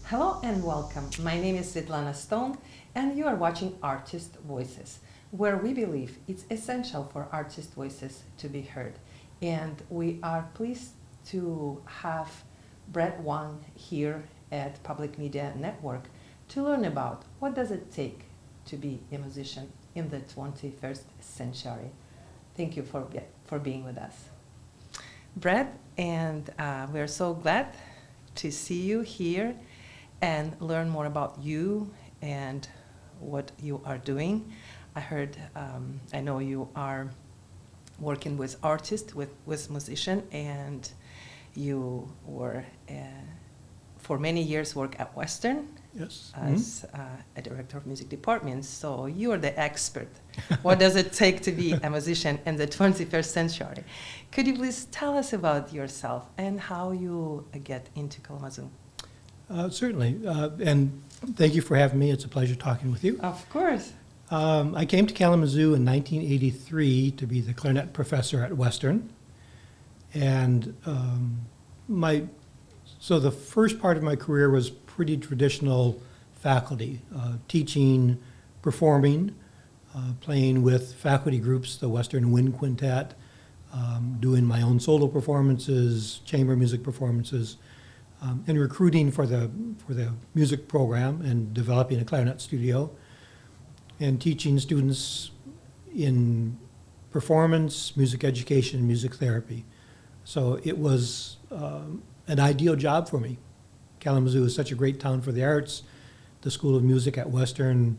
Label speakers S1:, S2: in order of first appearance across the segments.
S1: Hello and welcome. My name is Svetlana Stone, and you are watching Artist Voices, where we believe it's essential for artist voices to be heard. And we are pleased to have Wong here at Public Media Network to learn about what does it take to be a musician in the 21st century. Thank you for being with us. Brett, and we're so glad to see you here and learn more about you and what you are doing. I know you are working with artists, with musicians, and you were, for many years, work at Western.
S2: Yes.
S1: As a director of music department. So you are the expert. What does it take to be a musician in the 21st century? Could you please tell us about yourself and how you get into Kalamazoo?
S2: Certainly. And thank you for having me. It's a pleasure talking with you.
S1: Of course.
S2: I came to Kalamazoo in 1983 to be the clarinet professor at Western. And so the first part of my career was pretty traditional faculty, teaching, performing, playing with faculty groups, the Western Wind Quintet, doing my own solo performances, chamber music performances, and recruiting for the music program and developing a clarinet studio, and teaching students in performance, music education, music therapy. So it was an ideal job for me. Kalamazoo is such a great town for the arts. The School of Music at Western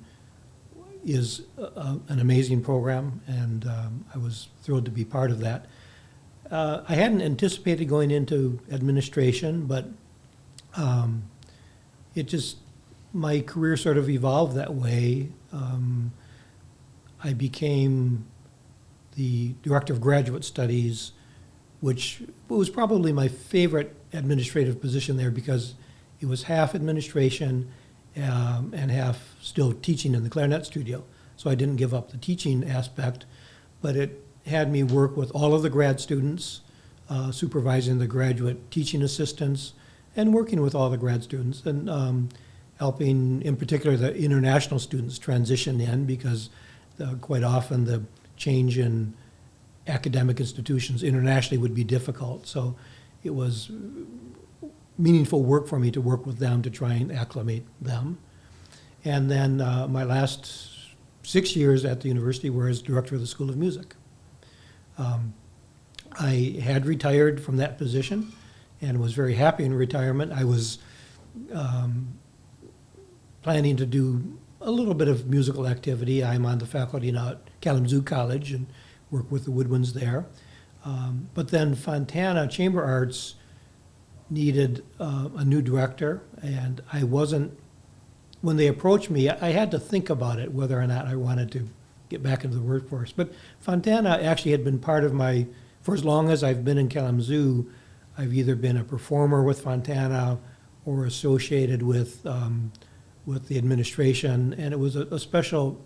S2: is an amazing program, and I was thrilled to be part of that. I hadn't anticipated going into administration, but my career sort of evolved that way. I became the director of graduate studies, which was probably my favorite administrative position there because it was half administration and half still teaching in the clarinet studio. So I didn't give up the teaching aspect, but it had me work with all of the grad students, supervising the graduate teaching assistants, and working with all the grad students, and helping, in particular, the international students transition in because quite often the change in academic institutions internationally would be difficult. So it was meaningful work for me to work with them to try and acclimate them. And then my last 6 years at the university were as director of the School of Music. I had retired from that position and was very happy in retirement. I was planning to do a little bit of musical activity. I'm on the faculty now at Kalamazoo College and work with the woodwinds there. But then Fontana Chamber Arts needed a new director, and when they approached me, I had to think about it, whether or not I wanted to get back into the workforce. But Fontana actually had been part of for as long as I've been in Kalamazoo, I've either been a performer with Fontana or associated with the administration, and it is a special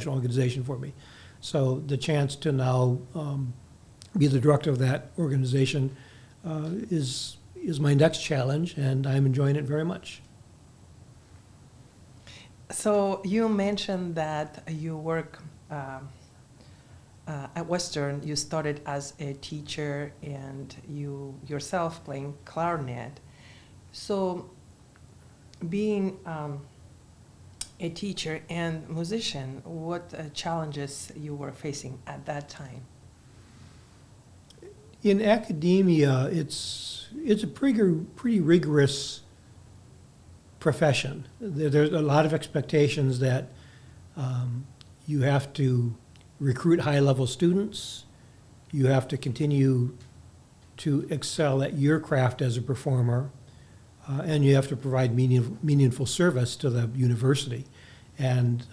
S2: organization for me. So the chance to now be the director of that organization is my next challenge, and I'm enjoying it very much.
S1: So you mentioned that you work at Western. You started as a teacher and you yourself playing clarinet. So being a teacher and musician, what challenges you were facing at that time?
S2: In academia, it's a pretty rigorous profession. There's a lot of expectations that you have to recruit high-level students, you have to continue to excel at your craft as a performer, and you have to provide meaningful service to the university. And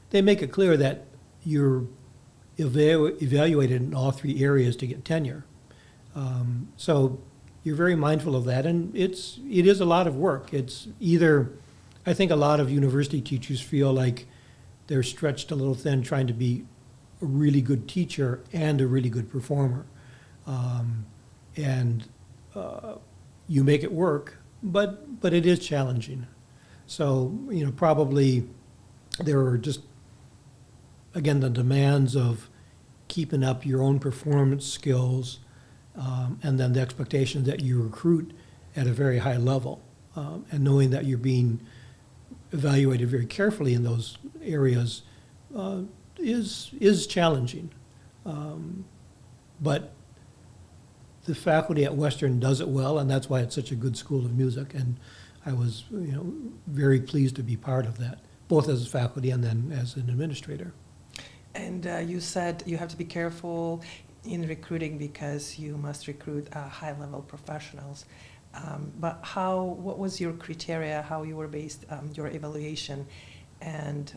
S2: they make it clear that you're evaluated in all three areas to get tenure. So you're very mindful of that, and it is a lot of work. I think a lot of university teachers feel like they're stretched a little thin trying to be a really good teacher and a really good performer. You make it work, but it is challenging. So, probably there are just, again, the demands of keeping up your own performance skills, and then the expectation that you recruit at a very high level, and knowing that you're being evaluated very carefully in those areas is challenging. But the faculty at Western does it well, and that's why it's such a good school of music. And I was, very pleased to be part of that, both as a faculty and then as an administrator.
S1: And you said you have to be careful in recruiting because you must recruit high-level professionals. But what was your criteria, how you were based your evaluation? And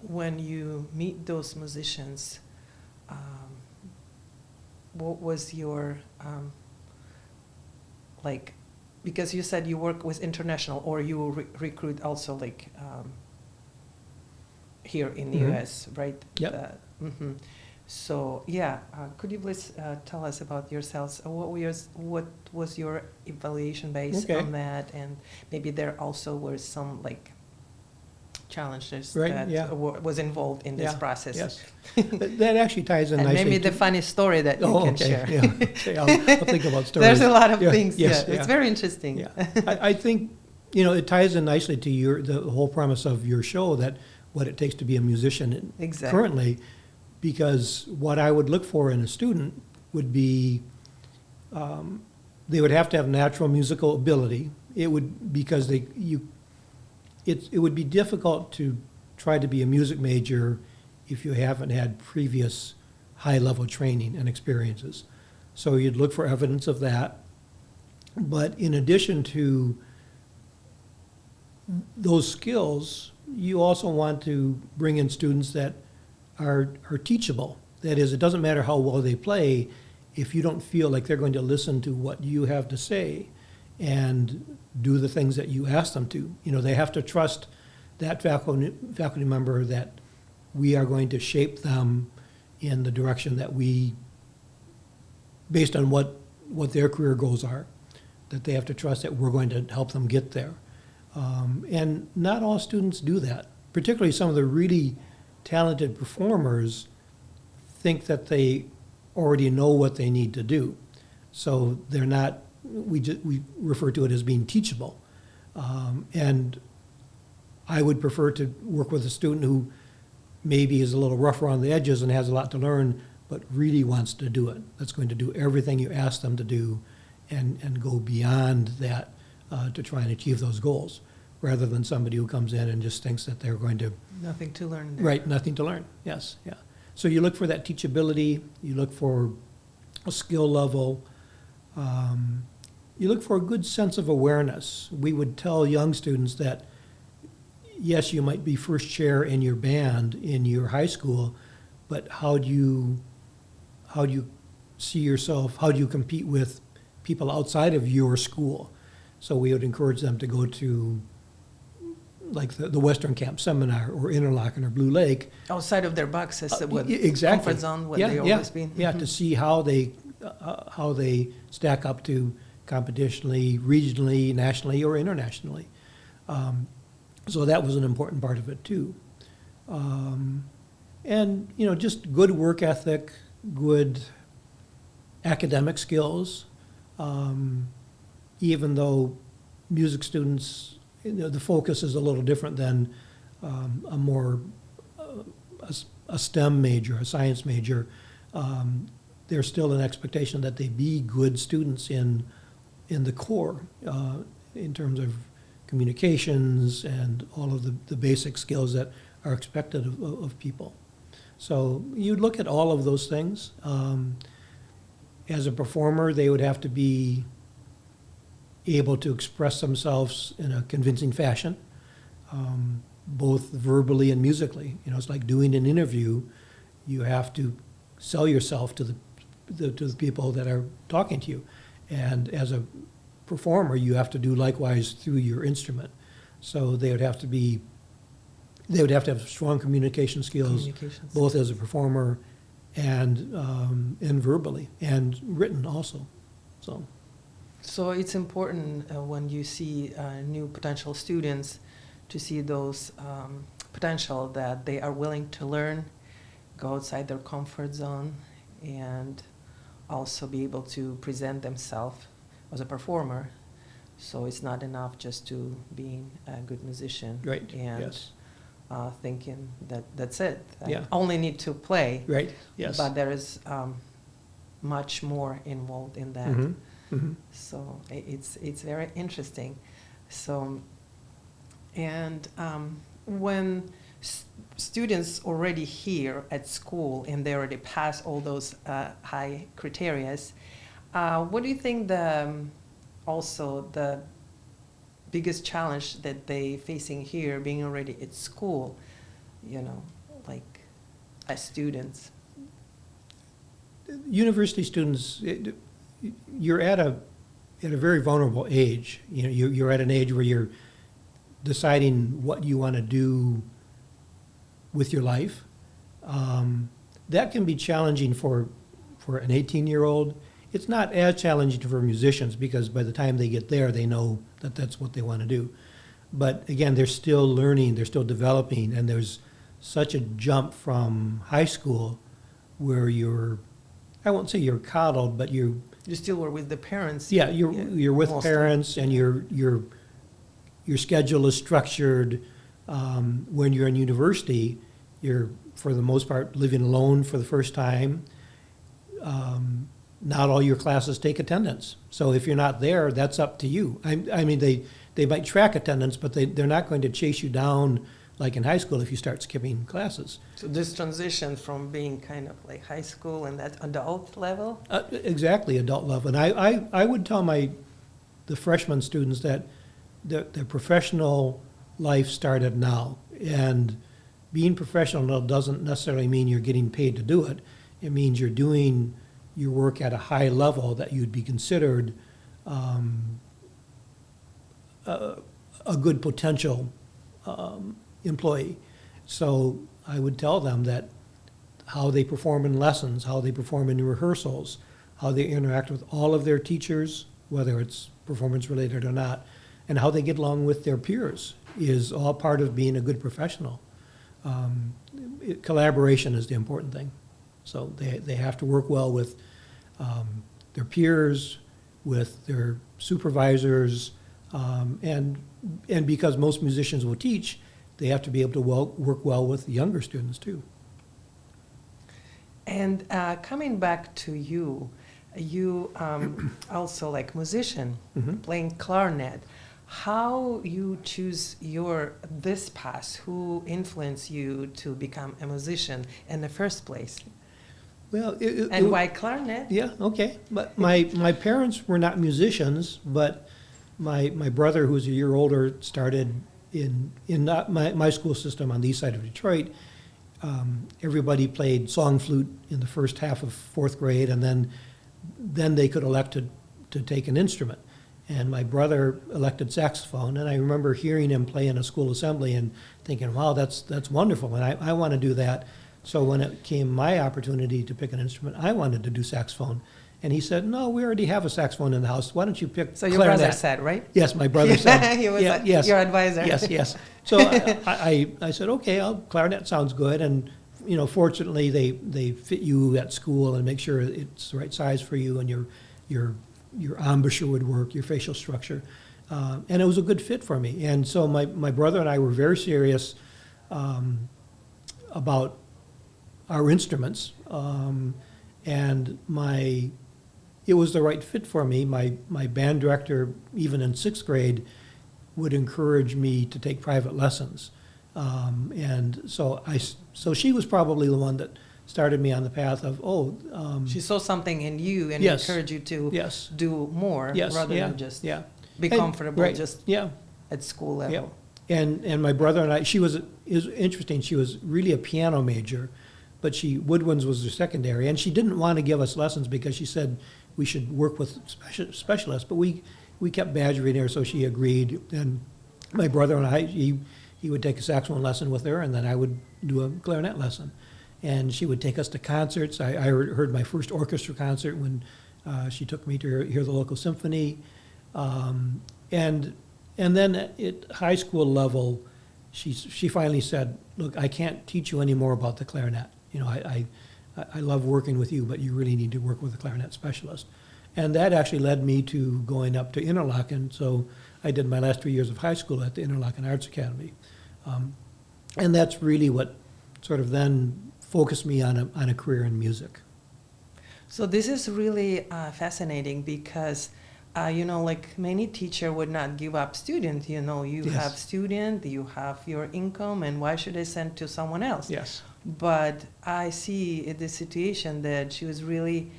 S1: when you meet those musicians, what was your, because you said you work with international, or you recruit also here in the US, right?
S2: Yep.
S1: So could you please tell us about yourselves? What was your evaluation based on that? And maybe there also were some challenges that was involved in this process.
S2: Yes, that actually ties in
S1: and
S2: nicely.
S1: Maybe the funny story that you can share.
S2: Yeah. Okay, I'll think about stories.
S1: There's a lot of things.
S2: Yes,
S1: It's very interesting.
S2: Yeah. I think it ties in nicely to the whole premise of your show, that what it takes to be a musician currently. Because what I would look for in a student would be, they would have to have natural musical ability. It would be difficult to try to be a music major if you haven't had previous high-level training and experiences. So you'd look for evidence of that. But in addition to those skills, you also want to bring in students that are teachable. That is, it doesn't matter how well they play if you don't feel like they're going to listen to what you have to say and do the things that you ask them to. They have to trust that faculty member that we are going to shape them in the direction that based on what their career goals are, that they have to trust that we're going to help them get there. And not all students do that. Particularly some of the really talented performers think that they already know what they need to do. So they're not, we refer to it as being teachable. And I would prefer to work with a student who maybe is a little rough around the edges and has a lot to learn, but really wants to do it. That's going to do everything you ask them to do and go beyond that to try and achieve those goals, rather than somebody who comes in and just thinks that they're going to...
S1: Nothing to learn there.
S2: Right, nothing to learn, yes, yeah. So you look for that teachability, you look for a skill level, you look for a good sense of awareness. We would tell young students that, yes, you might be first chair in your band in your high school, but how do you see yourself, how do you compete with people outside of your school? So we would encourage them to go to the Western Camp Seminar or Interlochen or Blue Lake.
S1: Outside of their boxes,
S2: exactly.
S1: Comfort zone, what they always been.
S2: Yeah, to see how they stack up to competitionally, regionally, nationally, or internationally. So that was an important part of it too. And just good work ethic, good academic skills. Even though music students, the focus is a little different than a STEM major, a science major. There's still an expectation that they be good students in the core, in terms of communications and all of the basic skills that are expected of people. So you look at all of those things. As a performer, they would have to be able to express themselves in a convincing fashion, both verbally and musically. It's like doing an interview. You have to sell yourself to the people that are talking to you. And as a performer, you have to do likewise through your instrument. So they would have to have strong communication skills, both as a performer and verbally, and written also.
S1: So it's important when you see new potential students to see those potential that they are willing to learn, go outside their comfort zone, and also be able to present themselves as a performer. So it's not enough just to being a good musician.
S2: Right,
S1: And
S2: yes.
S1: thinking that that's it.
S2: Yeah.
S1: I only need to play.
S2: Right, yes.
S1: But there is much more involved in that.
S2: Mhm, mhm.
S1: So it's very interesting. So, and when students already here at school and they already pass all those high criterias, what do you think also the biggest challenge that they facing here, being already at school, like as students?
S2: University students, you're at a very vulnerable age. You're at an age where you're deciding what you want to do with your life. That can be challenging for an 18-year-old. It's not as challenging for musicians because by the time they get there, they know that that's what they want to do. But again, they're still learning, they're still developing, and there's such a jump from high school where I won't say you're coddled, but you
S1: still were with the parents.
S2: Yeah, you're with
S1: mostly.
S2: parents, and your schedule is structured. When you're in university, you're for the most part living alone for the first time. Not all your classes take attendance, so if you're not there, that's up to you. I mean, they might track attendance, but they're not going to chase you down like in high school if you start skipping classes.
S1: So this transition from being kind of like high school and that adult level?
S2: Exactly, adult level. And I would tell the freshman students that their professional life started now. And being professional doesn't necessarily mean you're getting paid to do it. It means you're doing your work at a high level that you'd be considered a good potential employee. So I would tell them that how they perform in lessons, how they perform in rehearsals, how they interact with all of their teachers, whether it's performance related or not, and how they get along with their peers is all part of being a good professional. Collaboration is the important thing. So they have to work well with their peers, with their supervisors, and because most musicians will teach, they have to be able to work well with younger students too.
S1: And coming back to you also like musician, playing clarinet. How you choose this path? Who influenced you to become a musician in the first place?
S2: Well,
S1: why clarinet?
S2: Yeah, okay. But my parents were not musicians, but my brother, who's a year older, started in not my school system on the east side of Detroit. Everybody played song flute in the first half of fourth grade, and then they could elect to take an instrument. And my brother elected saxophone, and I remember hearing him play in a school assembly and thinking, wow, that's wonderful, and I want to do that. So when it came my opportunity to pick an instrument, I wanted to do saxophone. And he said, no, we already have a saxophone in the house. Why don't you pick
S1: So your
S2: clarinet?
S1: brother said, right?
S2: Yes, my brother said.
S1: He was
S2: yes,
S1: your advisor.
S2: Yes. So I said, okay, clarinet sounds good. And fortunately, they fit you at school and make sure it's the right size for you, and your embouchure would work, your facial structure. And it was a good fit for me. And so my brother and I were very serious about our instruments. And it was the right fit for me. My band director, even in sixth grade, would encourage me to take private lessons. And so she was probably the one that started me on the path of,
S1: she saw something in you and
S2: Yes.
S1: encouraged you to
S2: Yes.
S1: do more
S2: Yes,
S1: rather
S2: yeah,
S1: than just
S2: yeah.
S1: be
S2: And-
S1: comfortable
S2: right,
S1: just
S2: yeah.
S1: at school level.
S2: Yeah. And my brother and I, it was interesting, she was really a piano major, but woodwinds was her secondary, and she didn't want to give us lessons because she said we should work with specialists, but we kept badgering her, so she agreed. And my brother and I, he would take a saxophone lesson with her, and then I would do a clarinet lesson. And she would take us to concerts. I heard my first orchestra concert when She took me to hear the local symphony. And then at high school level, she finally said, look, I can't teach you any more about the clarinet. You know, I love working with you, but you really need to work with a clarinet specialist. And that actually led me to going up to Interlaken. So I did my last 3 years of high school at the Interlaken Arts Academy. And that's really what sort of then focused me on a career in music.
S1: So this is really fascinating because, you know, like many teacher would not give up student. You know, you
S2: Yes.
S1: have student, you have your income, and why should I send to someone else?
S2: Yes.
S1: But I see in this situation that she was really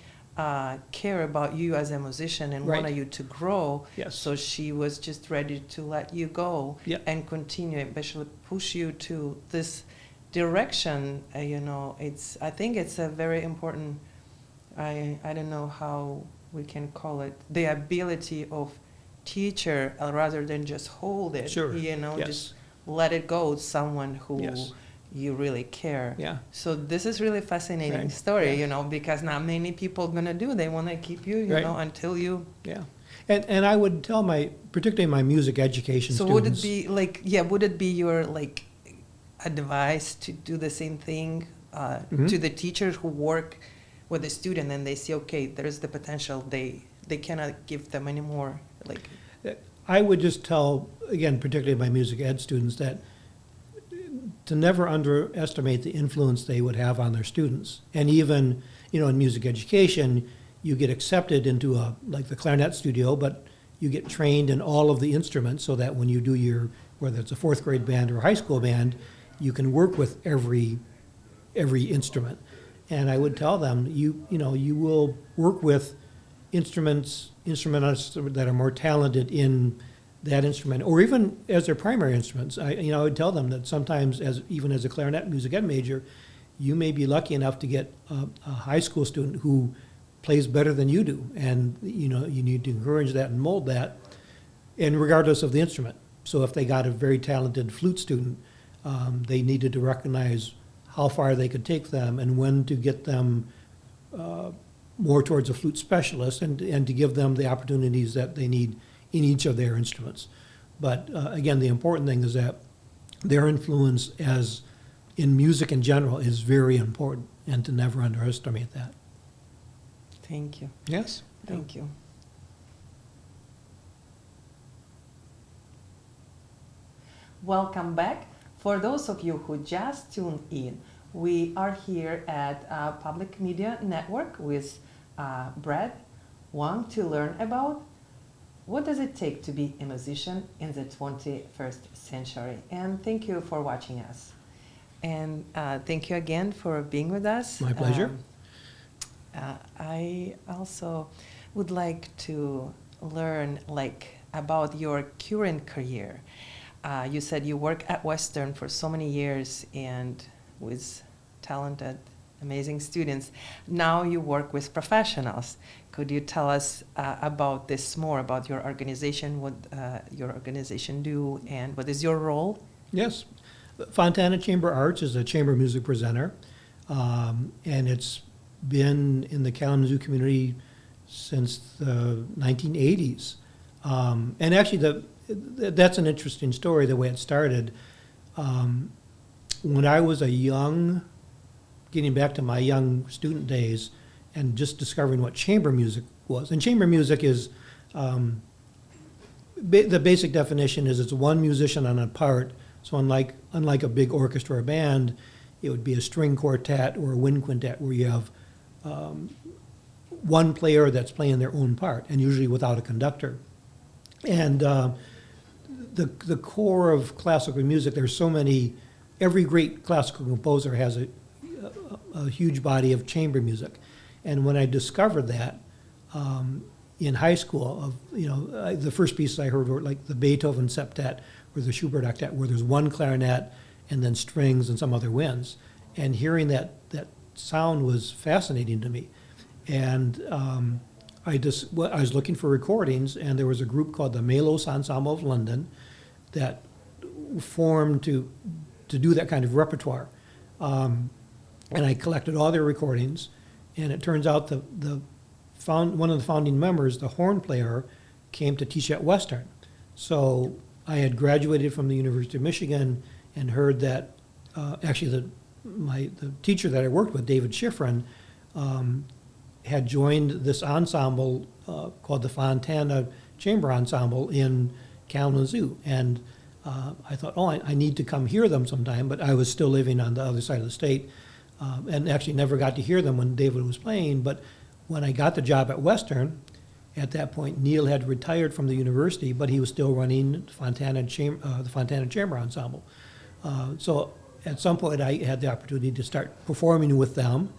S1: care about you as a musician and
S2: Right.
S1: wanted you to grow.
S2: Yes.
S1: So she was just ready to let you go
S2: Yep.
S1: and continue, especially push you to this direction. You know, I think it's a very important. I don't know how we can call it, the ability of teacher rather than just hold it.
S2: Sure.
S1: You know,
S2: Yes.
S1: just let it go to someone who
S2: Yes.
S1: you really care.
S2: Yeah.
S1: So this is really fascinating
S2: Right.
S1: story,
S2: Yeah.
S1: you know, because not many people gonna do. They want to keep you, you
S2: Right.
S1: know, until you.
S2: Yeah. And I would tell particularly my music education
S1: So
S2: students.
S1: would it be like, yeah, would it be your like advice to do the same thing
S2: Mhm.
S1: to the teachers who work with the student and they see, okay, there's the potential, they cannot give them anymore, like.
S2: I would just tell, again, particularly my music ed students, that to never underestimate the influence they would have on their students. And even, you know, in music education, you get accepted into like the clarinet studio, but you get trained in all of the instruments so that when you do whether it's a fourth grade band or a high school band, you can work with every instrument. And I would tell them, you know, you will work with instrumentalists that are more talented in that instrument, or even as their primary instruments. I would tell them that sometimes, even as a clarinet music ed major, you may be lucky enough to get a high school student who plays better than you do, and you know you need to encourage that and mold that, and regardless of the instrument. So if they got a very talented flute student, they needed to recognize how far they could take them and when to get them more towards a flute specialist, and to give them the opportunities that they need in each of their instruments. But again, the important thing is that their influence as in music in general is very important, and to never underestimate that.
S1: Thank you.
S2: Yes.
S1: Thank you. Welcome back. For those of you who just tuned in, we are here at Public Media Network with Brad Wong to learn about what does it take to be a musician in the 21st century. And thank you for watching us. And thank you again for being with us.
S2: My pleasure.
S1: I also would like to learn about your current career. You said you work at Western for so many years and with talented, amazing students. Now you work with professionals. Could you tell us about this more, about your organization, what your organization do, and what is your role?
S2: Yes. Fontana Chamber Arts is a chamber music presenter, and it's been in the Kalamazoo community since the 1980s. And actually, that's an interesting story, the way it started. When I was getting back to my young student days and just discovering what chamber music was. And chamber music is, the basic definition is it's one musician on a part. So unlike a big orchestra or band, it would be a string quartet or a wind quintet where you have one player that's playing their own part, and usually without a conductor. And the core of classical music, there's so many, every great classical composer has a huge body of chamber music. And when I discovered that in high school, the first pieces I heard were like the Beethoven septet or the Schubert octet, where there's one clarinet and then strings and some other winds. And hearing that sound was fascinating to me. And I was looking for recordings, and there was a group called the Melos Ensemble of London that formed to do that kind of repertoire. And I collected all their recordings, and it turns out the one of the founding members, the horn player, came to teach at Western. So I had graduated from the University of Michigan and heard that actually the teacher that I worked with, David Schifrin, had joined this ensemble called the Fontana Chamber Ensemble in Kalamazoo. And I thought, I need to come hear them sometime, but I was still living on the other side of the state and actually never got to hear them when David was playing. But when I got the job at Western, at that point, Neil had retired from the university, but he was still running the Fontana Chamber Ensemble. So at some point, I had the opportunity to start performing with them.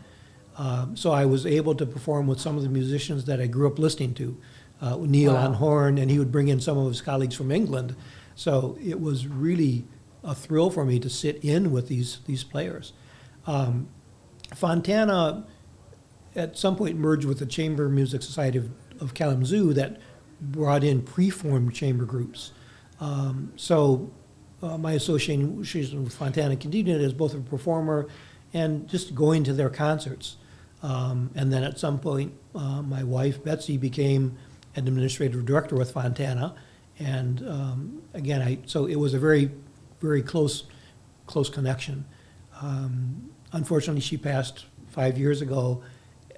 S2: So I was able to perform with some of the musicians that I grew up listening to. Neil on horn, and he would bring in some of his colleagues from England. So it was really a thrill for me to sit in with these players. Fontana, at some point, merged with the Chamber Music Society of Kalamazoo that brought in preformed chamber groups. My association with Fontana continued as both a performer and just going to their concerts. And then at some point, my wife, Betsy, became an administrative director with Fontana. And so it was a very, very close connection. Unfortunately, she passed 5 years ago.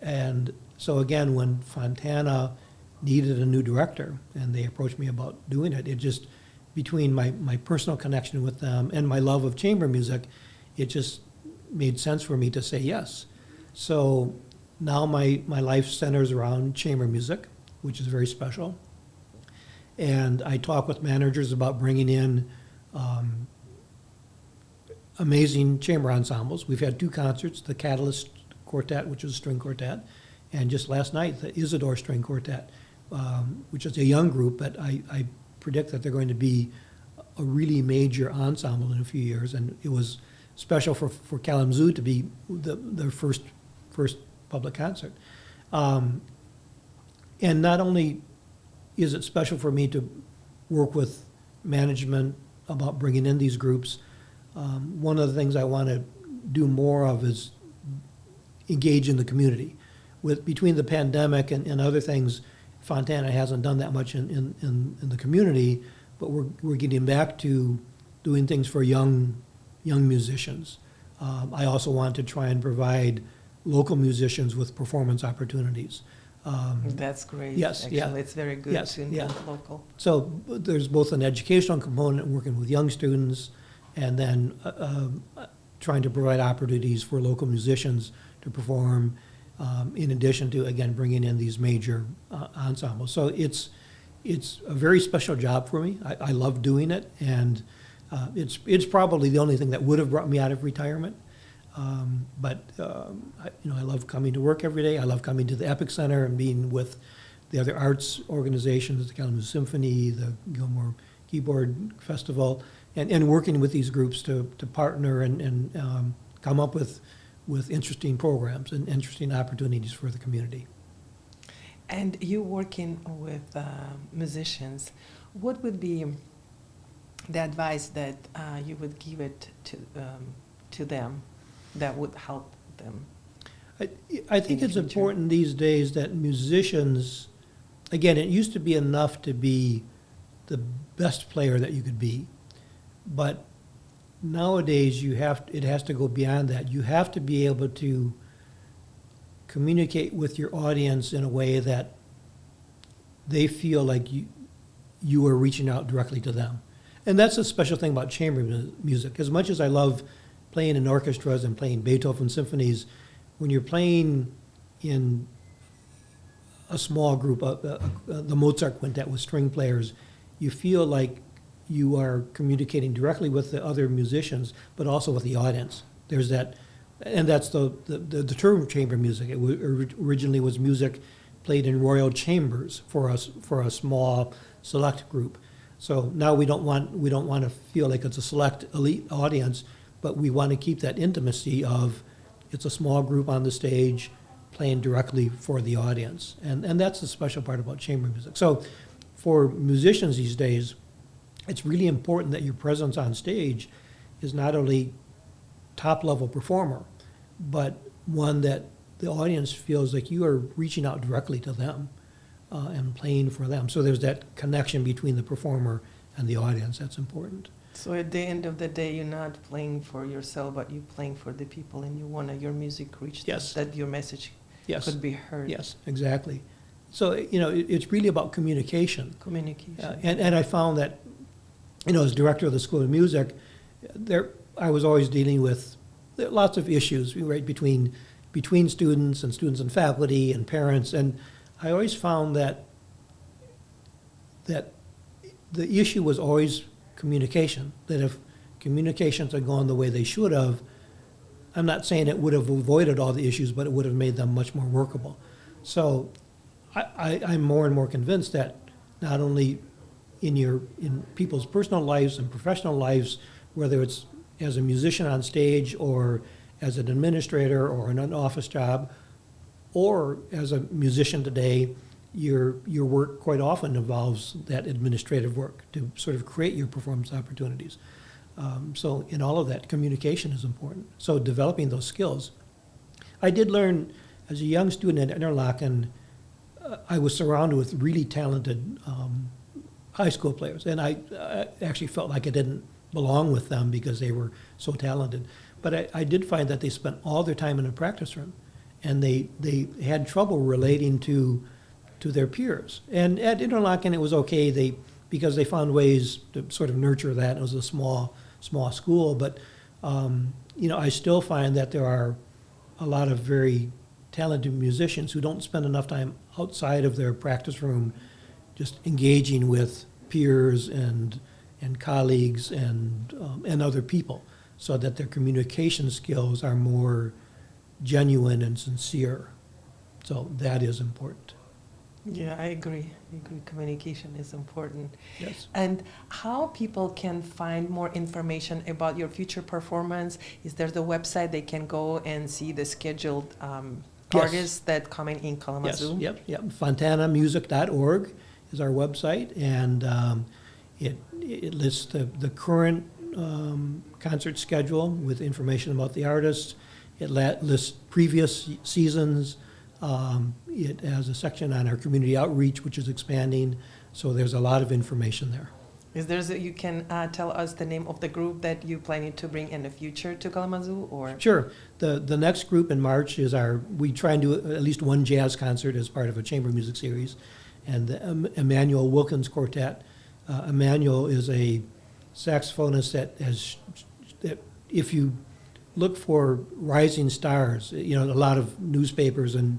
S2: And so again, when Fontana needed a new director and they approached me about doing it, it just, between my personal connection with them and my love of chamber music, it just made sense for me to say yes. So now my life centers around chamber music, which is very special. And I talk with managers about bringing in amazing chamber ensembles. We've had 2 concerts, the Catalyst Quartet, which is a string quartet, and just last night, the Isidore String Quartet, which is a young group, but I predict that they're going to be a really major ensemble in a few years. And it was special for Kalamazoo to be their first public concert. And not only is it special for me to work with management about bringing in these groups, one of the things I want to do more of is engage in the community. Between the pandemic and other things, Fontana hasn't done that much in the community, but we're getting back to doing things for young musicians. I also want to try and provide local musicians with performance opportunities.
S1: That's great.
S2: Yes,
S1: actually.
S2: yeah.
S1: It's very good to involve local.
S2: So there's both an educational component working with young students and then trying to provide opportunities for local musicians to perform in addition to, again, bringing in these major ensembles. So it's a very special job for me. I love doing it, and it's probably the only thing that would have brought me out of retirement. I love coming to work every day. I love coming to the Epic Center and being with the other arts organizations, the Kalamazoo Symphony, the Gilmore Keyboard Festival, and working with these groups to partner and come up with interesting programs and interesting opportunities for the community.
S1: And you working with musicians, what would be the advice that you would give it to them that would help them?
S2: I think it's important these days that musicians, again, it used to be enough to be the best player that you could be, but nowadays it has to go beyond that. You have to be able to communicate with your audience in a way that they feel like you are reaching out directly to them. And that's a special thing about chamber music. As much as I love playing in orchestras and playing Beethoven symphonies, when you're playing in a small group, the Mozart quintet with string players, you feel like you are communicating directly with the other musicians, but also with the audience. There's that, and that's the term chamber music. It originally was music played in royal chambers for a small select group. So now we don't want to feel like it's a select elite audience, but we want to keep that intimacy of it's a small group on the stage playing directly for the audience. And that's the special part about chamber music. So for musicians these days, it's really important that your presence on stage is not only top-level performer, but one that the audience feels like you are reaching out directly to them and playing for them. So there's that connection between the performer and the audience that's important.
S1: So at the end of the day, you're not playing for yourself, but you're playing for the people, and you want your music reach them,
S2: Yes.
S1: that your message
S2: Yes.
S1: could be heard.
S2: Yes, exactly. So, it's really about communication.
S1: Communication.
S2: And I found that, as director of the School of Music, I was always dealing with lots of issues, right, between students and faculty and parents. And I always found that the issue was always communication, that if communications had gone the way they should have, I'm not saying it would have avoided all the issues, but it would have made them much more workable. So I'm more and more convinced that not only in people's personal lives and professional lives, whether it's as a musician on stage or as an administrator or in an office job, or as a musician today, your work quite often involves that administrative work to sort of create your performance opportunities. So in all of that, communication is important. So developing those skills. I did learn as a young student at Interlaken, I was surrounded with really talented high school players, and I actually felt like I didn't belong with them because they were so talented. But I did find that they spent all their time in a practice room, and they had trouble relating to their peers. And at Interlaken, it was okay. Because they found ways to sort of nurture that. It was a small school, but I still find that there are a lot of very talented musicians who don't spend enough time outside of their practice room, just engaging with peers and colleagues and other people, so that their communication skills are more genuine and sincere. So that is important.
S1: Yeah, I agree. Communication is important.
S2: Yes.
S1: And how people can find more information about your future performance? Is there the website they can go and see the scheduled artists that coming in Kalamazoo?
S2: Yes. Yep. fontanamusic.org is our website, and it lists the current concert schedule with information about the artists. It lists previous seasons. It has a section on our community outreach, which is expanding, so there's a lot of information there.
S1: You can tell us the name of the group that you're planning to bring in the future to Kalamazoo, or?
S2: Sure. The next group in March is we try and do at least one jazz concert as part of a chamber music series, and the Emmanuel Wilkins Quartet. Emmanuel is a saxophonist that if you look for rising stars, a lot of newspapers and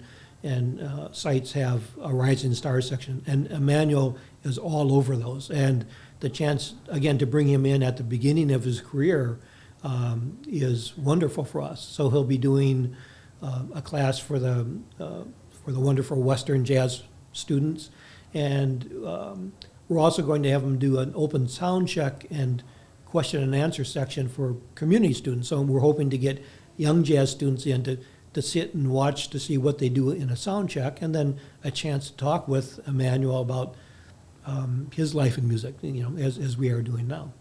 S2: sites have a rising stars section, and Emmanuel is all over those. And the chance, again, to bring him in at the beginning of his career is wonderful for us. So he'll be doing a class for the wonderful Western jazz students, and we're also going to have him do an open sound check and question and answer section for community students. So we're hoping to get young jazz students in to sit and watch to see what they do in a sound check, and then a chance to talk with Emmanuel about his life in music, as we are doing now.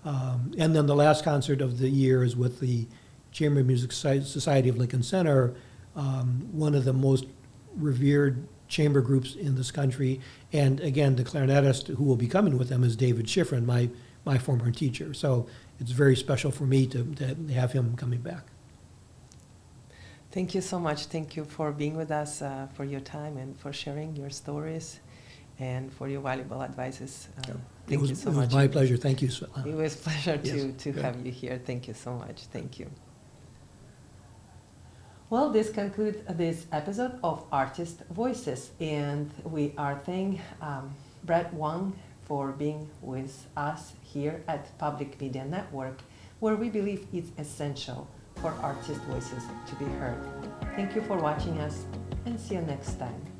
S2: And then the last concert of the year is with the Chamber Music Society of Lincoln Center, one of the most revered chamber groups in this country. And again, the clarinetist who will be coming with them is David Schifrin, my former teacher. So it's very special for me to have him coming back.
S1: Thank you so much. Thank you for being with us, for your time and for sharing your stories and for your valuable advices. Thank you so much.
S2: It was my pleasure. Thank you, Svetlana.
S1: It was a pleasure
S2: Yes.
S1: to have you here. Thank you so much. Thank you. Well, this concludes this episode of Artist Voices, and we are thanking Brett Wong for being with us here at Public Media Network, where we believe it's essential for artist voices to be heard. Thank you for watching us, and see you next time.